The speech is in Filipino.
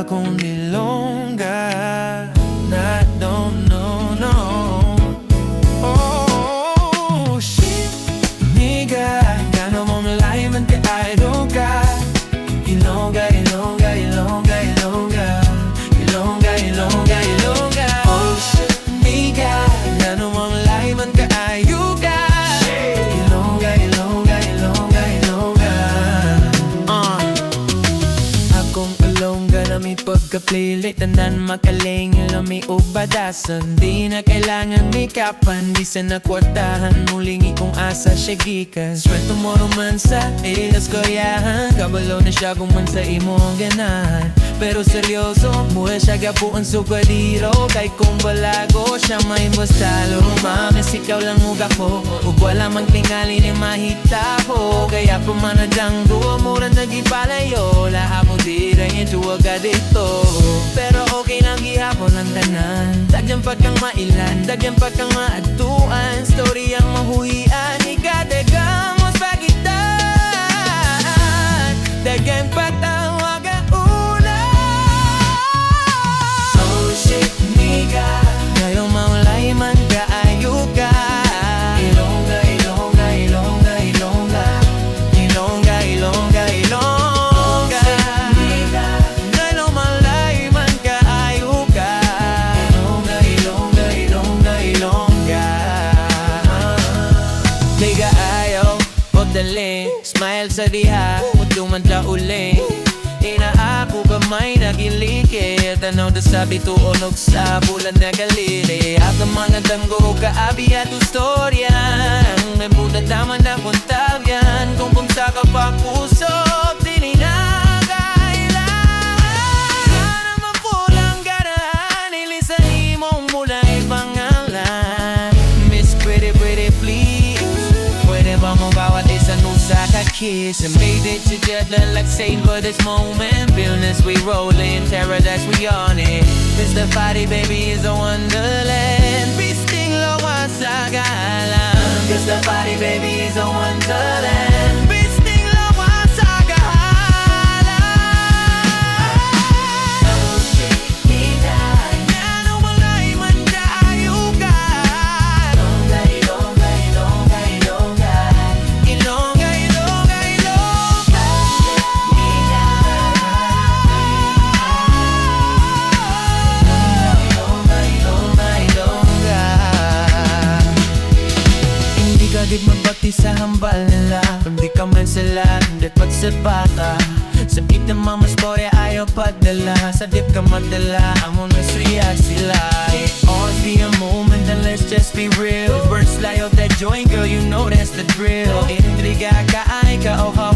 akong nilongga na don't know, no. Oh, shit, nigga, gano mo malaman ka, I don't got Ilongga, Ilongga, Ilongga, Ilongga, Ilongga, Ilongga, Ilongga. Oh shit, nigga, gano mo malaman ka, you got Ilongga, Ilongga, Ilongga, Ilongga. Akong Ilongga na may pagka-playlist, tanan makaling ilami o badasan. Di na kailangan make-upan, di sa nakwartahan, muling ikong asa siya gikas. Swelto mo romansa, ilas koyahan, kabalo na siya kung man sa imong ganahan. Pero seryoso, muha siya gapuan sugadiro, kay kung balago siya may bastalo. Mamis ikaw lang uga ko, ug wala mang tingali ni mahita ko. Kaya pumanadang duwa mura nagipalayo, lahat mo di rin ito agad ito. Pero okay lang gihapon ang tanan, dagyan pa kang mailan, dagyan pa kang maatuan. Story ang mahuhian, ikadagang mas pagitan, dagyan pa tawaga ulan. Oh shit, nigga, ngayon maulay man ka, ayuka. Ilongga, Ilongga, Ilongga, Ilongga, Ilongga, Ilongga, Ilongga. Smile sa diha, mutuman ta uli. Inaako kamay nagiliki, tanaw da sabi tuonog sa bulan na galili. At ang mga tanggo kaabi at ustorya, ang may buta tama na kontabyan. Kung punta ka pa kusog, tininagailan. Sana mapulang ganahan, ilisan imong mulay pangalan. Miss Pretty Pretty please, pwede ba mo bawat isa nung sa kiss and made it together like Saint for this moment. Realness we rollin', paradise we on it. This the party, baby, is a wonderland. Feasting lawa sa galang. This the party, baby, is a wonderland. Feasting lawa sa galang. Oh shit, nigga, ano malay man kayo ka. Ilongga, Ilongga, Ilongga, Ilongga, Ilongga. Di mabati sa hambal nila, hindi ka man sila, hindi pagsabata. Sa beat ng mga storya ayaw padala, sa dip ka madala, amon mas react sila. It always be a moment and let's just be real. Words lie of that joint, girl, you know that's the drill. Intriga ka ay ka, oh how